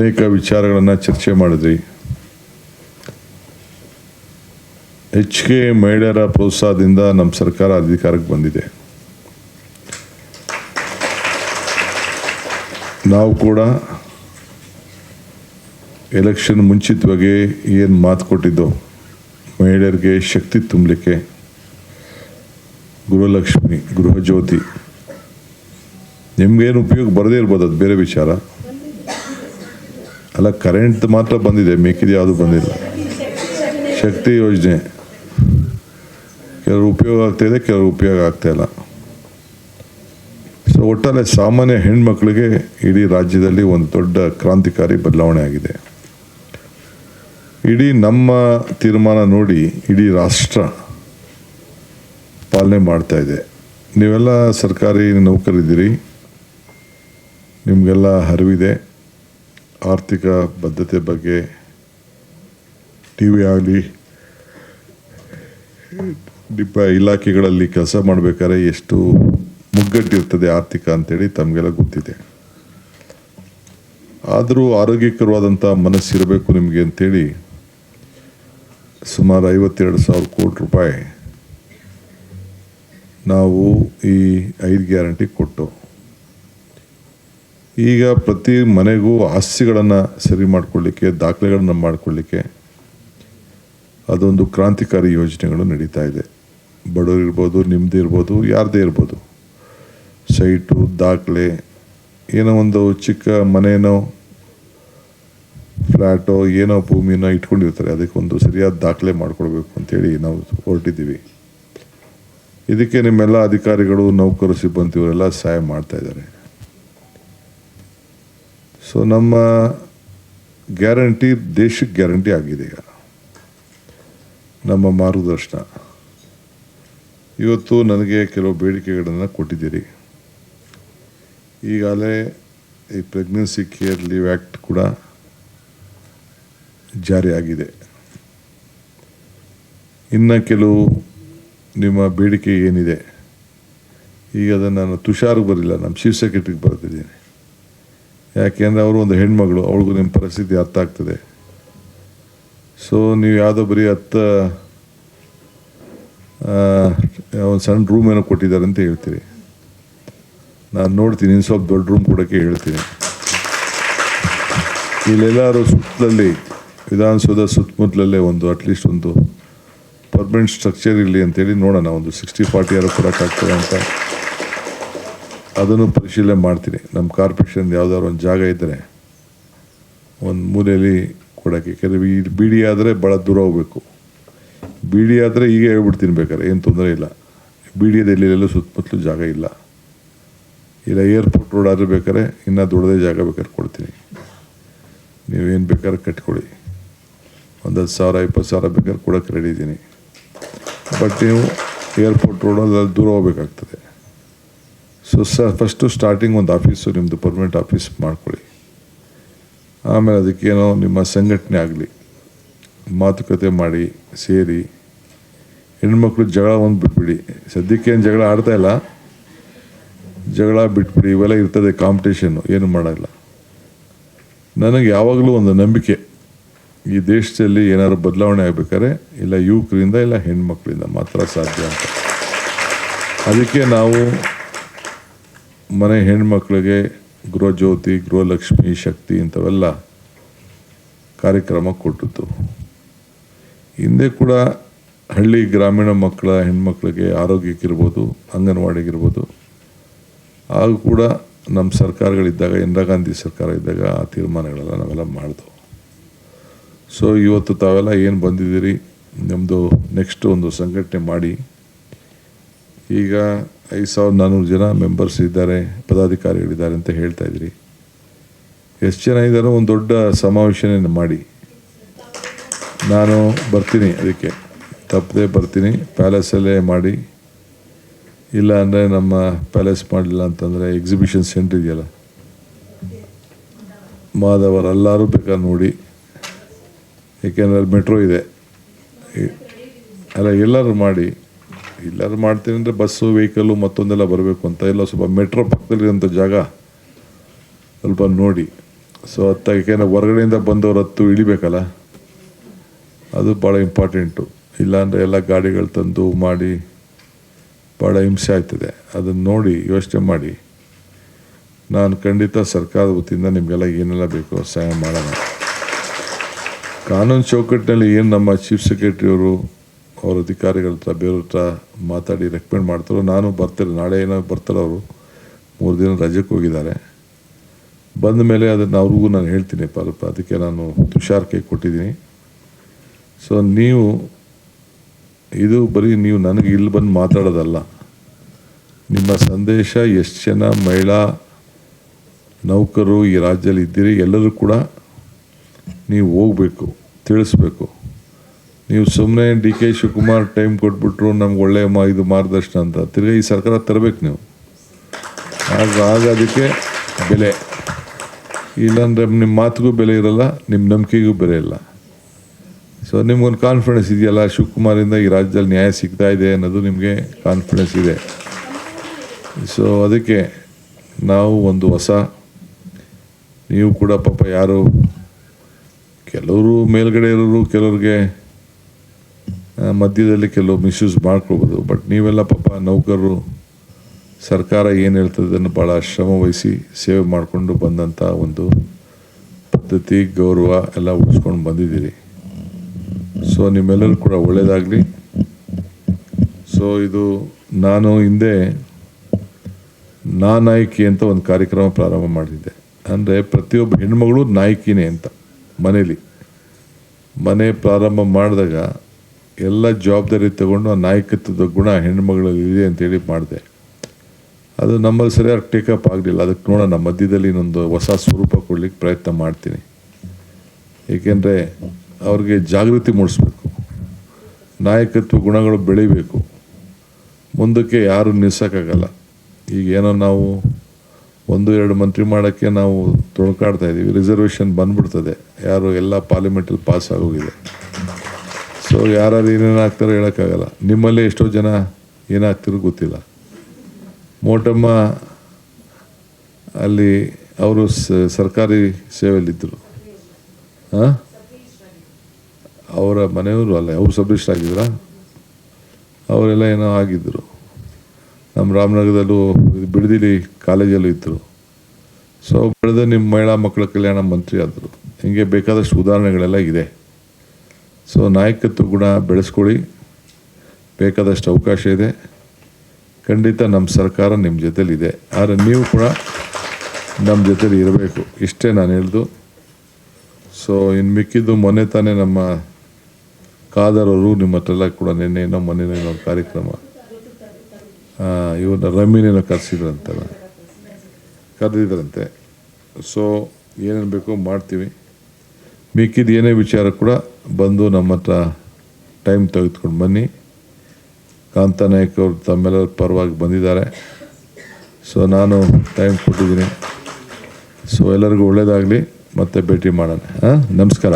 ಅನೇಕ ವಿಚಾರಗಳನ್ನು ಚರ್ಚೆ ಮಾಡಿದ್ರಿ. ಹೆಚ್ಚಿಗೆ ಮಹಿಳೆಯರ ಪ್ರೋತ್ಸಾಹದಿಂದ ನಮ್ಮ ಸರ್ಕಾರ ಅಧಿಕಾರಕ್ಕೆ ಬಂದಿದೆ. ನಾವು ಕೂಡ ಎಲೆಕ್ಷನ್ ಮುಂಚಿತವಾಗಿ ಏನು ಮಾತು ಕೊಟ್ಟಿದ್ದೋ ಮಹಿಳೆಯರಿಗೆ ಶಕ್ತಿ ತುಂಬಲಿಕ್ಕೆ ಗೃಹಲಕ್ಷ್ಮಿ, ಗೃಹಜ್ಯೋತಿ, ನಿಮಗೇನು ಉಪಯೋಗ ಬರದೇ ಇರ್ಬೋದು, ಅದು ಬೇರೆ ವಿಚಾರ ಅಲ್ಲ. ಕರೆಂಟ್ ಮಾತ್ರ ಬಂದಿದೆ, ಮಿಕ್ಕಿದ್ದು ಯಾವುದು ಬಂದಿಲ್ಲ. ಶಕ್ತಿ ಯೋಜನೆ ಕೆಲವರು ಉಪಯೋಗ ಆಗ್ತಾಯಿದೆ, ಕೆಲವರು ಉಪಯೋಗ ಆಗ್ತಾಯಿಲ್ಲ. ಸೊ ಒಟ್ಟಾರೆ ಸಾಮಾನ್ಯ ಹೆಣ್ಮಕ್ಳಿಗೆ ಇಡೀ ರಾಜ್ಯದಲ್ಲಿ ಒಂದು ದೊಡ್ಡ ಕ್ರಾಂತಿಕಾರಿ ಬದಲಾವಣೆ ಆಗಿದೆ. ಇಡೀ ನಮ್ಮ ತೀರ್ಮಾನ ನೋಡಿ ಇಡೀ ರಾಷ್ಟ್ರ ಪಾಲನೆ ಮಾಡ್ತಾ ಇದೆ. ನೀವೆಲ್ಲ ಸರ್ಕಾರಿ ನೌಕರಿದ್ದೀರಿ, ನಿಮಗೆಲ್ಲ ಅರಿವಿದೆ ಆರ್ಥಿಕ ಬದ್ಧತೆ ಬಗ್ಗೆ. ಟಿ ವಿ ಆಗಲಿ ಇಲಾಖೆಗಳಲ್ಲಿ ಕೆಲಸ ಮಾಡಬೇಕಾದ್ರೆ ಎಷ್ಟು ಮುಗ್ಗಟ್ಟಿರ್ತದೆ ಆರ್ಥಿಕ ಅಂತೇಳಿ ತಮಗೆಲ್ಲ ಗೊತ್ತಿದೆ. ಆದರೂ ಆರೋಗ್ಯಕರವಾದಂಥ ಮನಸ್ಸಿರಬೇಕು ನಿಮಗೆ ಅಂತೇಳಿ ಸುಮಾರು 52,000 ಕೋಟಿ ರೂಪಾಯಿ ನಾವು ಈ 5 ಗ್ಯಾರಂಟಿ ಕೊಟ್ಟು, ಈಗ ಪ್ರತಿ ಮನೆಗೂ ಆಸ್ತಿಗಳನ್ನು ಸರಿ ಮಾಡಿಕೊಳ್ಳಿಕ್ಕೆ, ದಾಖಲೆಗಳನ್ನು ಮಾಡಿಕೊಳ್ಳಿಕ್ಕೆ ಅದೊಂದು ಕ್ರಾಂತಿಕಾರಿ ಯೋಜನೆಗಳು ನಡೀತಾ ಇದೆ. ಬಡವರು ಇರ್ಬೋದು, ನಿಮ್ಮದೇ ಇರ್ಬೋದು, ಯಾರದೇ ಇರ್ಬೋದು, ಸೈಟು ದಾಖಲೆ, ಏನೋ ಒಂದು ಚಿಕ್ಕ ಮನೇನೋ ಫ್ಲ್ಯಾಟೋ ಏನೋ ಭೂಮಿನೋ ಇಟ್ಕೊಂಡಿರ್ತಾರೆ, ಅದಕ್ಕೊಂದು ಸರಿಯಾದ ದಾಖಲೆ ಮಾಡಿಕೊಡ್ಬೇಕು ಅಂತೇಳಿ ನಾವು ಹೊರಟಿದ್ದೀವಿ. ಇದಕ್ಕೆ ನಿಮ್ಮೆಲ್ಲ ಅಧಿಕಾರಿಗಳು, ನೌಕರು, ಸಿಬ್ಬಂದಿ ಇವರೆಲ್ಲ ಸಹಾಯ ಮಾಡ್ತಾಯಿದ್ದಾರೆ. ಸೊ ನಮ್ಮ ಗ್ಯಾರಂಟಿ ದೇಶಕ್ಕೆ ಗ್ಯಾರಂಟಿ ಆಗಿದೆ. ಈಗ ನಮ್ಮ ಮಾರ್ಗದರ್ಶನ ಇವತ್ತು ನನಗೆ ಕೆಲವು ಬೇಡಿಕೆಗಳನ್ನು ಕೊಟ್ಟಿದ್ದೀರಿ. ಈಗಾಗಲೇ ಈ ಪ್ರೆಗ್ನೆನ್ಸಿ ಕೇರ್ ಲೀವ್ ಆ್ಯಕ್ಟ್ ಕೂಡ ಜಾರಿಯಾಗಿದೆ. ಇನ್ನು ಕೆಲವು ನಿಮ್ಮ ಬೇಡಿಕೆ ಏನಿದೆ, ಈಗ ಅದನ್ನು ನಾನು ತುಷಾರ್ಗೆ ಬರಲಿಲ್ಲ, ನಮ್ಮ ಚೀಫ್ ಸೆಕ್ರೆಟರಿಗೆ ಬರ್ತಿದ್ದೀನಿ. ಯಾಕೆಂದರೆ ಅವರು ಒಂದು ಹೆಣ್ಮಗಳು, ಅವಳಿಗೂ ನಿಮ್ಮ ಪರಿಸ್ಥಿತಿ ಅರ್ಥ ಆಗ್ತದೆ. ಸೊ ನೀವು ಯಾವುದೋ ಬರೀ ಒಂದು ಸಣ್ಣ ರೂಮ್ ಏನೋ ಕೊಟ್ಟಿದ್ದಾರೆ ಅಂತ ಹೇಳ್ತೀರಿ. ನಾನು ನೋಡ್ತೀನಿ, ಇನ್ನು ಸ್ವಲ್ಪ ದೊಡ್ಡ ರೂಮ್ ಕೊಡೋಕ್ಕೆ ಹೇಳ್ತೀನಿ. ಇಲ್ಲೆಲ್ಲರೂ ಸುತ್ತಲಲ್ಲಿ ವಿಧಾನಸೌಧ ಸುತ್ತಮುತ್ತಲಲ್ಲೇ ಒಂದು ಅಟ್ಲೀಸ್ಟ್ ಒಂದು ಪರ್ಮನೆಂಟ್ ಸ್ಟ್ರಕ್ಚರ್ ಇರಲಿ ಅಂತೇಳಿ ನೋಡೋಣ. ಒಂದು 60-40 ಯಾರು ಕೊಡೋಕ್ಕಾಗ್ತದೆ ಅಂತ ಅದನ್ನು ಪರಿಶೀಲನೆ ಮಾಡ್ತೀನಿ. ನಮ್ಮ ಕಾರ್ಪೊರೇಷನ್ ಯಾವುದಾದ್ರು ಒಂದು ಜಾಗ ಇದ್ದರೆ ಒಂದು ಮೂಲೆಯಲ್ಲಿ ಕೊಡೋಕ್ಕೆ. ಕೆಲವು ಈ ಬಿ ಡಿ ಆದರೆ ಭಾಳ ದೂರ ಹೋಗಬೇಕು. ಬಿ ಡಿ ಆದರೆ ಈಗ ಹೇಳ್ಬಿಡ್ತೀನಿ, ಬೇಕಾದ್ರೆ ಏನು ತೊಂದರೆ ಇಲ್ಲ. ಬಿ ಡಿ ಎಲ್ಲೆಲ್ಲೂ ಸುತ್ತಮುತ್ತಲೂ ಜಾಗ ಇಲ್ಲ. ಇಲ್ಲ ಏರ್ಪೋರ್ಟ್ ರೋಡ್ ಆದರೆ ಬೇಕಾದ್ರೆ ಇನ್ನೂ ದೊಡ್ಡದೇ ಜಾಗ ಬೇಕಾದ್ರೆ ಕೊಡ್ತೀನಿ. ನೀವೇನು ಬೇಕಾದ್ರೆ ಕಟ್ಕೊಳ್ಳಿ. ಒಂದು 10,000 20,000 ಬೇಕಾದ್ರೆ ಕೊಡೋಕ್ಕೆ ರೆಡಿ ಇದ್ದೀನಿ. ಬಟ್ ನೀವು ಏರ್ಪೋರ್ಟ್ ರೋಡಲ್ಲಿ ದೂರ ಹೋಗ್ಬೇಕಾಗ್ತದೆ. ಸೊ ಫಸ್ಟು ಸ್ಟಾರ್ಟಿಂಗ್ ಒಂದು ಆಫೀಸು ನಿಮ್ಮದು ಪರ್ಮನೆಂಟ್ ಆಫೀಸ್ ಮಾಡ್ಕೊಳ್ಳಿ. ಆಮೇಲೆ ಅದಕ್ಕೇನೋ ನಿಮ್ಮ ಸಂಘಟನೆ ಆಗಲಿ, ಮಾತುಕತೆ ಮಾಡಿ ಸೇರಿ. ಹೆಣ್ಮಕ್ಳು ಜಗಳ ಒಂದು ಬಿಟ್ಬಿಡಿ. ಸದ್ಯಕ್ಕೇನು ಜಗಳ ಆಡ್ತಾಯಿಲ್ಲ, ಜಗಳ ಬಿಟ್ಬಿಡಿ. ಇವೆಲ್ಲ ಇರ್ತದೆ ಕಾಂಪಿಟೇಷನ್ನು, ಏನು ಮಾಡೋಲ್ಲ. ನನಗೆ ಯಾವಾಗಲೂ ಒಂದು ನಂಬಿಕೆ, ಈ ದೇಶದಲ್ಲಿ ಏನಾದ್ರು ಬದಲಾವಣೆ ಆಗಬೇಕಾದ್ರೆ ಇಲ್ಲ ಯುವಕರಿಂದ ಇಲ್ಲ ಹೆಣ್ಮಕ್ಳಿಂದ ಮಾತ್ರ ಸಾಧ್ಯ ಅಂತ. ಅದಕ್ಕೆ ನಾವು ಮನೆ ಹೆಣ್ಮಕ್ಳಿಗೆ ಗೃಹಜ್ಯೋತಿ, ಗೃಹಲಕ್ಷ್ಮಿ, ಶಕ್ತಿ ಇಂಥವೆಲ್ಲ ಕಾರ್ಯಕ್ರಮ ಕೊಟ್ಟಿತ್ತು. ಹಿಂದೆ ಕೂಡ ಹಳ್ಳಿ ಗ್ರಾಮೀಣ ಮಕ್ಕಳ ಹೆಣ್ಮಕ್ಳಿಗೆ ಆರೋಗ್ಯಕ್ಕಿರ್ಬೋದು, ಅಂಗನವಾಡಿಗಿರ್ಬೋದು, ಆಗ ಕೂಡ ನಮ್ಮ ಸರ್ಕಾರಗಳಿದ್ದಾಗ, ಇಂದಿರಾ ಗಾಂಧಿ ಸರ್ಕಾರ ಇದ್ದಾಗ ಆ ತೀರ್ಮಾನಗಳೆಲ್ಲ ನಾವೆಲ್ಲ ಮಾಡಿದೆವು. ಸೊ ಇವತ್ತು ತಾವೆಲ್ಲ ಏನು ಬಂದಿದ್ದೀರಿ, ನಮ್ಮದು ನೆಕ್ಸ್ಟ್ ಒಂದು ಸಂಘಟನೆ ಮಾಡಿ. ಈಗ 5,400 ಜನ ಮೆಂಬರ್ಸ್ ಇದ್ದಾರೆ, ಪದಾಧಿಕಾರಿಗಳಿದ್ದಾರೆ ಅಂತ ಹೇಳ್ತಾ ಇದ್ದೀರಿ. ಎಷ್ಟು ಜನ ಇದ್ದಾರೋ ಒಂದು ದೊಡ್ಡ ಸಮಾವೇಶನೇ ಮಾಡಿ. ನಾನು ಬರ್ತೀನಿ, ಅದಕ್ಕೆ ತಪ್ಪದೆ ಬರ್ತೀನಿ. ಪ್ಯಾಲೇಸಲ್ಲೇ ಮಾಡಿ, ಇಲ್ಲ ಅಂದರೆ ನಮ್ಮ ಪ್ಯಾಲೇಸ್ ಮಾಡಲಿಲ್ಲ ಅಂತಂದರೆ ಎಕ್ಸಿಬಿಷನ್ ಸೆಂಟ್ರ್ ಇದೆಯಲ್ಲ ಮಾಧವರ, ಎಲ್ಲರೂ ಬೇಕಾದ್ರೆ ನೋಡಿ. ಏಕೆಂದರೆ ಅಲ್ಲಿ ಮೆಟ್ರೋ ಇದೆ. ಅಲ್ಲ, ಎಲ್ಲರೂ ಮಾಡಿ. ಎಲ್ಲರೂ ಮಾಡ್ತೀನಿ ಅಂದರೆ ಬಸ್ಸು, ವೆಹಿಕಲ್ಲು ಮತ್ತೊಂದೆಲ್ಲ ಬರಬೇಕು ಅಂತ ಇಲ್ಲ. ಸ್ವಲ್ಪ ಮೆಟ್ರೋ ಪಕ್ಕದಲ್ಲಿರೋಂಥ ಜಾಗ ಸ್ವಲ್ಪ ನೋಡಿ. ಸೊ ಯಾಕೆಂದರೆ ಹೊರಗಡೆಯಿಂದ ಬಂದವರು ಹತ್ತು ಇಳಿಬೇಕಲ್ಲ, ಅದು ಭಾಳ ಇಂಪಾರ್ಟೆಂಟು. ಇಲ್ಲಾಂದರೆ ಎಲ್ಲ ಗಾಡಿಗಳು ತಂದು ಮಾಡಿ ಭಾಳ ಹಿಂಸೆ ಆಗ್ತದೆ. ಅದನ್ನು ನೋಡಿ ಯೋಚನೆ ಮಾಡಿ. ನಾನು ಖಂಡಿತ ಸರ್ಕಾರದ ವತಿಯಿಂದ ನಿಮಗೆಲ್ಲ ಏನೆಲ್ಲ ಬೇಕೋ ಸಹಾಯ ಮಾಡೋಣ. ಕಾನೂನು ಚೌಕಟ್ಟಿನಲ್ಲಿ ಏನು ನಮ್ಮ ಚೀಫ್ ಸೆಕ್ರೆಟರಿಯವರು ಅವ್ರ ಅಧಿಕಾರಿಗಳ ಹತ್ರ ಬೇರೆಯವ್ರ ಹತ್ರ ಮಾತಾಡಿ ರೆಕಮೆಂಡ್ ಮಾಡ್ತಾರೋ, ನಾನು ಬರ್ತಾರೆ, ನಾಳೆ ಏನೋ ಬರ್ತಾರೆ. ಅವರು 3 ದಿನ ರಜೆಗೆ ಹೋಗಿದ್ದಾರೆ. ಬಂದ ಮೇಲೆ ಅದನ್ನು ಅವ್ರಿಗೂ ನಾನು ಹೇಳ್ತೀನಿ. ಅದಕ್ಕೆ ನಾನು ತುಷಾರ್ ಕೈ ಕೊಟ್ಟಿದ್ದೀನಿ. ಸೊ ನೀವು ಇದು ಬರೀ ನೀವು ನನಗೆ ಇಲ್ಲಿ ಬಂದು ಮಾತಾಡೋದಲ್ಲ, ನಿಮ್ಮ ಸಂದೇಶ ಎಷ್ಟು ಜನ ಮಹಿಳಾ ನೌಕರರು ಈ ರಾಜ್ಯದಲ್ಲಿ ಇದ್ದೀರಿ ಎಲ್ಲರೂ ಕೂಡ ನೀವು ಹೋಗಬೇಕು, ತಿಳಿಸ್ಬೇಕು. ನೀವು ಸುಮ್ಮನೆ DK ಶಿವಕುಮಾರ್ ಟೈಮ್ ಕೊಟ್ಬಿಟ್ರು ನಮ್ಗೆ ಒಳ್ಳೆ ಇದು ಮಾರ್ಗದರ್ಶನ ಅಂತ ತಿರ್ಗಿ ಈ ಸರ್ಕಾರ ತರಬೇಕು ನೀವು. ಆಗ ಅದಕ್ಕೆ ಬೆಲೆ. ಇಲ್ಲಾಂದರೆ ನಿಮ್ಮ ಮಾತಿಗೂ ಬೆಲೆ ಇರಲ್ಲ, ನಿಮ್ಮ ನಂಬಿಕೆಗೂ ಬೆಲೆ ಇಲ್ಲ. ಸೊ ನಿಮ್ಗೊಂದು ಕಾನ್ಫಿಡೆನ್ಸ್ ಇದೆಯಲ್ಲ, ಶಿವಕುಮಾರಿಂದ ಈ ರಾಜ್ಯದಲ್ಲಿ ನ್ಯಾಯ ಸಿಗ್ತಾ ಇದೆ ಅನ್ನೋದು ನಿಮಗೆ ಕಾನ್ಫಿಡೆನ್ಸ್ ಇದೆ. ಸೊ ಅದಕ್ಕೆ ನಾವು ಒಂದು ಹೊಸ, ನೀವು ಕೂಡ ಪಾಪ ಯಾರು ಕೆಲವರು ಮೇಲ್ಗಡೆ ಇರೋರು, ಕೆಲವ್ರಿಗೆ ಮಧ್ಯದಲ್ಲಿ ಕೆಲವು ಮಿಸ್ಯೂಸ್ ಮಾಡ್ಕೊಳ್ಬೋದು. ಬಟ್ ನೀವೆಲ್ಲ ಪಾಪ ನೌಕರರು ಸರ್ಕಾರ ಏನು ಹೇಳ್ತದೆ ಅದನ್ನು ಭಾಳ ಶ್ರಮ ವಹಿಸಿ ಸೇವೆ ಮಾಡಿಕೊಂಡು ಬಂದಂಥ ಒಂದು ಪದ್ಧತಿ, ಗೌರವ ಎಲ್ಲ ಉಳಿಸ್ಕೊಂಡು ಬಂದಿದ್ದೀರಿ. ಸೊ ನಿಮ್ಮೆಲ್ಲರೂ ಕೂಡ ಒಳ್ಳೆಯದಾಗಲಿ. ಸೊ ಇದು ನಾನು ಹಿಂದೆ ನಾಯಕಿ ಅಂತ ಒಂದು ಕಾರ್ಯಕ್ರಮ ಪ್ರಾರಂಭ ಮಾಡಿದ್ದೆ. ಅಂದರೆ ಪ್ರತಿಯೊಬ್ಬ ಹೆಣ್ಮಗಳು ನಾಯಕಿನೇ ಅಂತ ಮನೇಲಿ. ಮನೆ ಪ್ರಾರಂಭ ಮಾಡಿದಾಗ ಎಲ್ಲ ಜವಾಬ್ದಾರಿ ತಗೊಂಡು ಆ ನಾಯಕತ್ವದ ಗುಣ ಹೆಣ್ಮಗಳಲ್ಲಿ ಇದೆ ಅಂತೇಳಿ ಮಾಡಿದೆ. ಅದು ನಮ್ಮಲ್ಲಿ ಸರಿಯಾಗಿ ಟೇಕಪ್ ಆಗಲಿಲ್ಲ. ಅದಕ್ಕೆ ನೋಡೋಣ, ನಮ್ಮ ಮಧ್ಯದಲ್ಲಿ ಇನ್ನೊಂದು ಹೊಸ ಸ್ವರೂಪ ಕೊಡಲಿಕ್ಕೆ ಪ್ರಯತ್ನ ಮಾಡ್ತೀನಿ. ಏಕೆಂದರೆ ಅವ್ರಿಗೆ ಜಾಗೃತಿ ಮೂಡಿಸ್ಬೇಕು, ನಾಯಕತ್ವ ಗುಣಗಳು ಬೆಳಿಬೇಕು. ಮುಂದಕ್ಕೆ ಯಾರು ನಿಲ್ಸೋಕ್ಕಾಗಲ್ಲ. ಈಗ ಏನೋ ನಾವು 1-2 ಮಂತ್ರಿ ಮಾಡೋಕ್ಕೆ ನಾವು ತೊಳ್ಕಾಡ್ತಾ ಇದ್ದೀವಿ. ರಿಸರ್ವೇಷನ್ ಬಂದ್ಬಿಡ್ತದೆ, ಯಾರು ಎಲ್ಲ ಪಾರ್ಲಿಮೆಂಟಲ್ಲಿ ಪಾಸ್ ಆಗೋಗಿದೆ. ಸೊ ಯಾರು ಏನೇನು ಆಗ್ತಾರೋ ಹೇಳೋಕ್ಕಾಗಲ್ಲ. ನಿಮ್ಮಲ್ಲೇ ಎಷ್ಟೋ ಜನ ಏನಾಗ್ತಿರೋ ಗೊತ್ತಿಲ್ಲ. ಮೋಟಮ್ಮ ಅಲ್ಲಿ ಅವರು ಸರ್ಕಾರಿ ಸೇವೆಯಲ್ಲಿದ್ದರು. ಅವರ ಮನೆಯವರು ಅಲ್ಲ, ಅವರು ಸಬ್ರಿಸ್ಟ್ ಆಗಿದ್ರ, ಅವರೆಲ್ಲ ಏನೋ ಆಗಿದ್ದರು. ನಮ್ಮ ರಾಮನಗರದಲ್ಲೂ ಬಿಡದಿಲಿ ಕಾಲೇಜಲ್ಲೂ ಇದ್ದರು. ಸೊ ಬೆಳೆದ ನಿಮ್ಮ ಮಹಿಳಾ ಮಕ್ಕಳ ಕಲ್ಯಾಣ ಮಂತ್ರಿ ಆದರು. ಹೀಗೆ ಬೇಕಾದಷ್ಟು ಉದಾಹರಣೆಗಳೆಲ್ಲ ಇದೆ. ಸೊ ನಾಯಕತ್ವ ಗುಣ ಬೆಳೆಸ್ಕೊಳ್ಳಿ, ಬೇಕಾದಷ್ಟು ಅವಕಾಶ ಇದೆ. ಖಂಡಿತ ನಮ್ಮ ಸರ್ಕಾರ ನಿಮ್ಮ ಜೊತೆಲಿದೆ. ಆದರೆ ನೀವು ಕೂಡ ನಮ್ಮ ಜೊತೆಲಿ ಇರಬೇಕು. ಇಷ್ಟೇ ನಾನು ಹೇಳ್ದು. ಸೊ ಇನ್ನು ಮಿಕ್ಕಿದ್ದು ಮೊನ್ನೆ ತಾನೇ ನಮ್ಮ ಕಾದರವರು ನಿಮ್ಮ ಹತ್ರ ಎಲ್ಲ ಕೂಡ ನಿನ್ನೆನೋ ಮೊನ್ನೆನೋ ಕಾರ್ಯಕ್ರಮ ಇವ್ರನ್ನ ರಮ್ಮಿನೇನೋ ಕರೆದಿದ್ರಂತೆ. ಸೊ ಏನೇನು ಬೇಕೋ ಮಾಡ್ತೀವಿ. ಮಿಕ್ಕಿದ ಏನೇ ವಿಚಾರ ಕೂಡ ಬಂದು ನಮ್ಮ ಹತ್ರ ಟೈಮ್ ತೆಗೆದುಕೊಂಡು ಬನ್ನಿ. ಕಾಂತನಾಯಕ್ ಅವರು ತಮ್ಮೆಲ್ಲರ ಪರವಾಗಿ ಬಂದಿದ್ದಾರೆ. ಸೊ ನಾನು ಟೈಮ್ ಕೊಟ್ಟಿದ್ದೀನಿ. ಸೊ ಎಲ್ಲರಿಗೂ ಒಳ್ಳೆಯದಾಗಲಿ, ಮತ್ತೆ ಭೇಟಿ ಮಾಡೋಣ. ನಮಸ್ಕಾರ.